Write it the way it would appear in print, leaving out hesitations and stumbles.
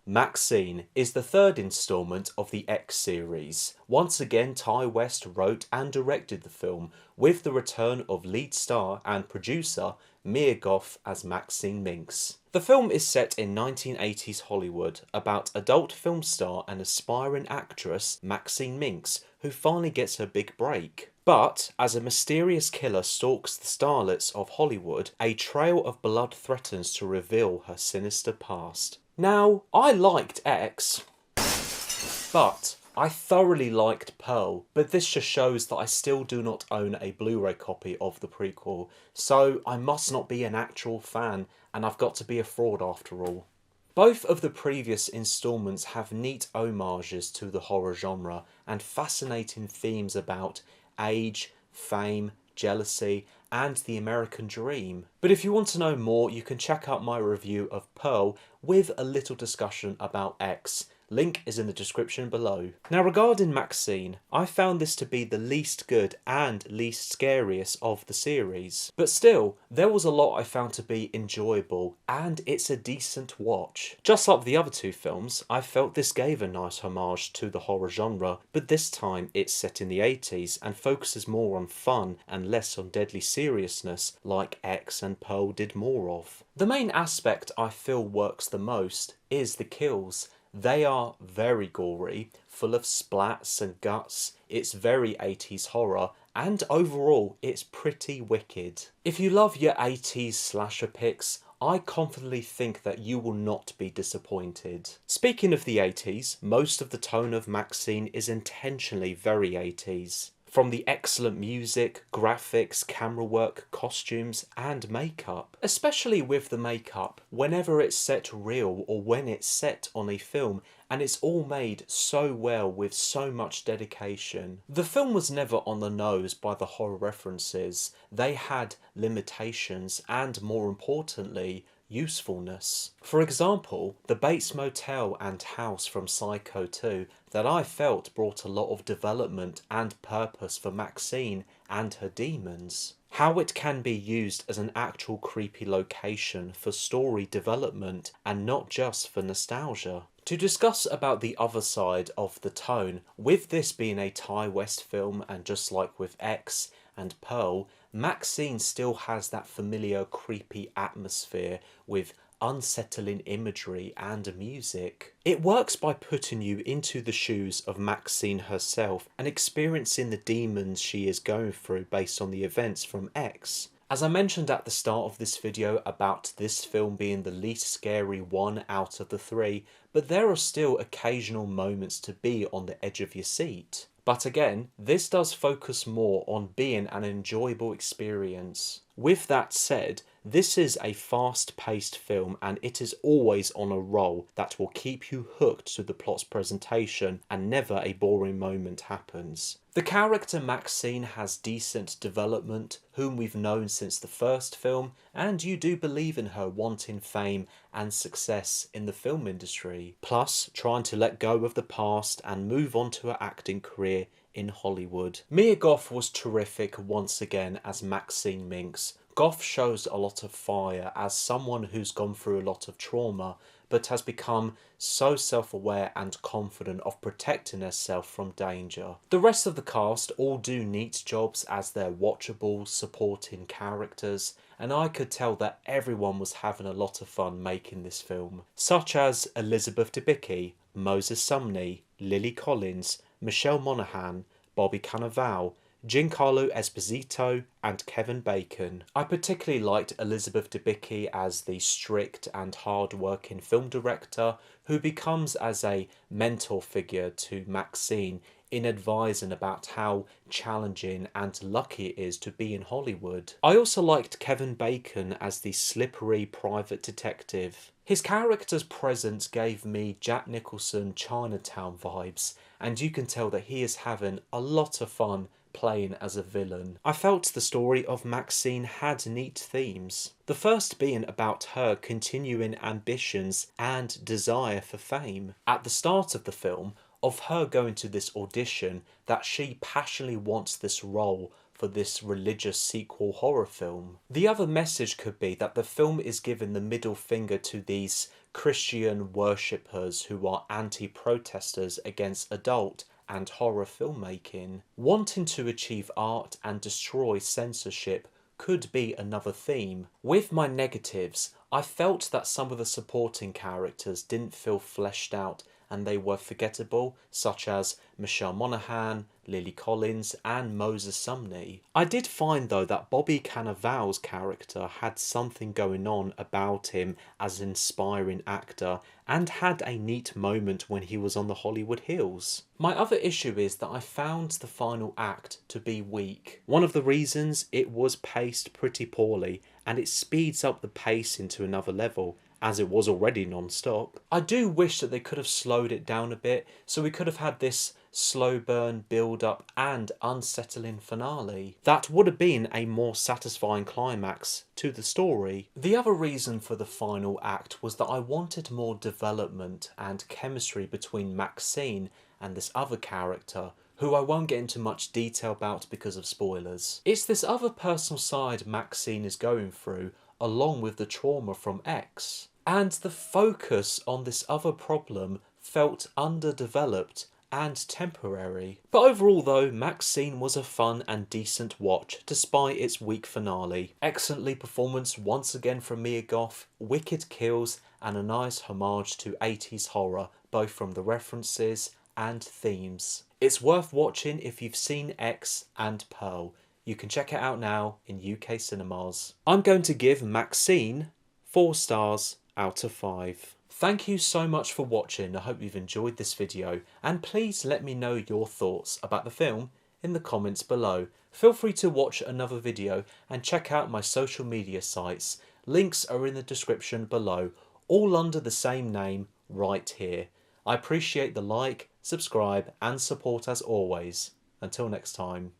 MaXXXine is the third installment of the X series. Once again, Ty West wrote and directed the film, with the return of lead star and producer Mia Goth as Maxine Minx. The film is set in 1980s Hollywood about adult film star and aspiring actress Maxine Minx, who finally gets her big break. But as a mysterious killer stalks the starlets of Hollywood, a trail of blood threatens to reveal her sinister past. Now, I liked X, but I thoroughly liked Pearl, but this just shows that I still do not own a Blu-ray copy of the prequel, so I must not be an actual fan, and I've got to be a fraud after all. Both of the previous installments have neat homages to the horror genre and fascinating themes about age, fame, jealousy, and the American dream. But if you want to know more, you can check out my review of Pearl with a little discussion about X. Link is in the description below. Now regarding MaXXXine, I found this to be the least good and least scariest of the series. But still, there was a lot I found to be enjoyable, and it's a decent watch. Just like the other two films, I felt this gave a nice homage to the horror genre, but this time it's set in the 80s and focuses more on fun and less on deadly seriousness like X and Pearl did more of. The main aspect I feel works the most is the kills. They are very gory, full of splats and guts. It's very 80s horror, and overall it's pretty wicked. If you love your 80s slasher pics, I confidently think that you will not be disappointed. Speaking of the 80s, most of the tone of MaXXXine is intentionally very 80s. From the excellent music, graphics, camera work, costumes, and makeup. Especially with the makeup, whenever it's set real or when it's set on a film, and it's all made so well with so much dedication. The film was never on the nose by the horror references. They had limitations and, more importantly, usefulness. For example, the Bates Motel and house from Psycho 2 that I felt brought a lot of development and purpose for MaXXXine and her demons. How it can be used as an actual creepy location for story development and not just for nostalgia. To discuss about the other side of the tone, with this being a Ty West film and just like with X and Pearl, MaXXXine still has that familiar creepy atmosphere with unsettling imagery and music. It works by putting you into the shoes of MaXXXine herself and experiencing the demons she is going through based on the events from X. As I mentioned at the start of this video about this film being the least scary one out of the three, but there are still occasional moments to be on the edge of your seat. But again, this does focus more on being an enjoyable experience. With that said, this is a fast-paced film and it is always on a roll that will keep you hooked to the plot's presentation and never a boring moment happens. The character MaXXXine has decent development, whom we've known since the first film, and you do believe in her wanting fame and success in the film industry, plus trying to let go of the past and move on to her acting career in Hollywood. Mia Goth was terrific once again as Maxine Minx. Goth shows a lot of fire as someone who's gone through a lot of trauma, but has become so self-aware and confident of protecting herself from danger. The rest of the cast all do neat jobs as their watchable, supporting characters, and I could tell that everyone was having a lot of fun making this film, such as Elizabeth Debicki, Moses Sumney, Lily Collins, Michelle Monaghan, Bobby Cannavale, Giancarlo Esposito and Kevin Bacon. I particularly liked Elizabeth Debicki as the strict and hard-working film director who becomes as a mentor figure to MaXXXine in advising about how challenging and lucky it is to be in Hollywood. I also liked Kevin Bacon as the slippery private detective. His character's presence gave me Jack Nicholson Chinatown vibes, and you can tell that he is having a lot of fun playing as a villain. I felt the story of MaXXXine had neat themes. The first being about her continuing ambitions and desire for fame. At the start of the film, of her going to this audition that she passionately wants this role for this religious sequel horror film. The other message could be that the film is giving the middle finger to these Christian worshippers who are anti-protesters against adult and horror filmmaking. Wanting to achieve art and destroy censorship could be another theme. With my negatives, I felt that some of the supporting characters didn't feel fleshed out and they were forgettable, such as Michelle Monaghan, Lily Collins and Moses Sumney. I did find though that Bobby Cannavale's character had something going on about him as an inspiring actor and had a neat moment when he was on the Hollywood Hills. My other issue is that I found the final act to be weak. One of the reasons, it was paced pretty poorly and it speeds up the pace into another level, as it was already non-stop. I do wish that they could have slowed it down a bit, so we could have had this slow burn, build up and unsettling finale. That would have been a more satisfying climax to the story. The other reason for the final act was that I wanted more development and chemistry between MaXXXine and this other character, who I won't get into much detail about because of spoilers. It's this other personal side MaXXXine is going through, along with the trauma from X. And the focus on this other problem felt underdeveloped and temporary. But overall though, MaXXXine was a fun and decent watch despite its weak finale. Excellently performance once again from Mia Goth, wicked kills and a nice homage to 80s horror, both from the references and themes. It's worth watching if you've seen X and Pearl. You can check it out now in UK cinemas. I'm going to give MaXXXine 4 stars out of 5. Thank you so much for watching. I hope you've enjoyed this video and please let me know your thoughts about the film in the comments below. Feel free to watch another video and check out my social media sites. Links are in the description below, all under the same name right here. I appreciate the like, subscribe and support as always. Until next time.